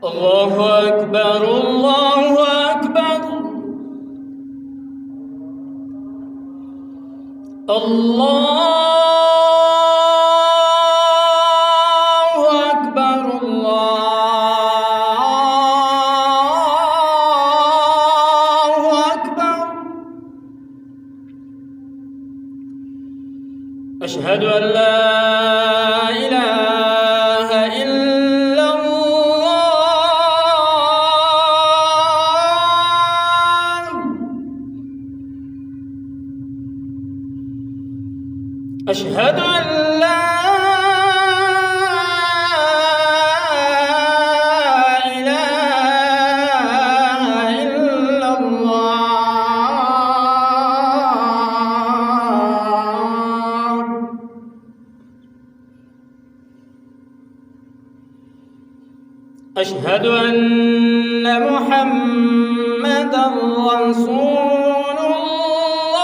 الله أكبر الله أكبر الله أكبر الله أكبر. أشهد أن لا إله إلا الله. أشهد أن لا إله إلا الله. أشهد أن محمدًا رسول الله.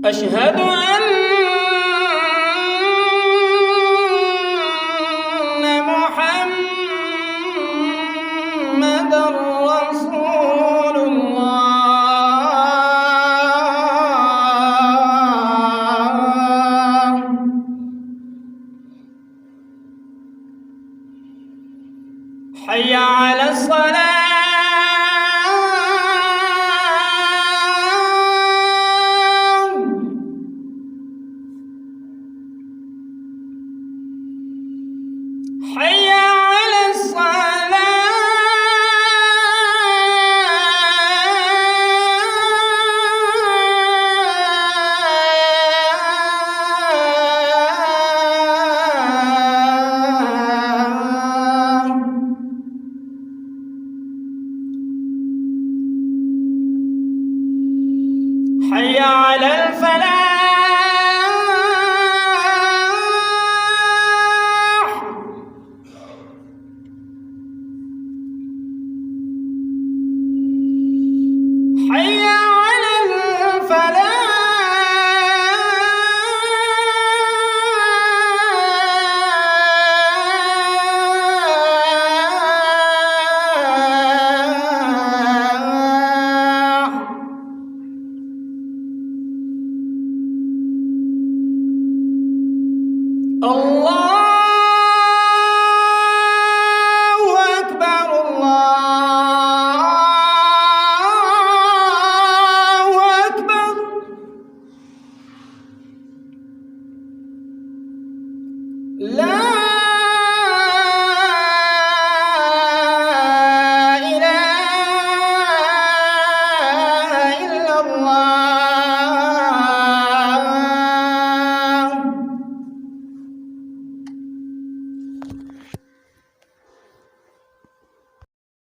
أشهد أن محمدًا رسول الله. حي على الصلاة. حي على الصلاة. حي على الفلاح. حي على الفلاح. الله أكبر الله أكبر. لا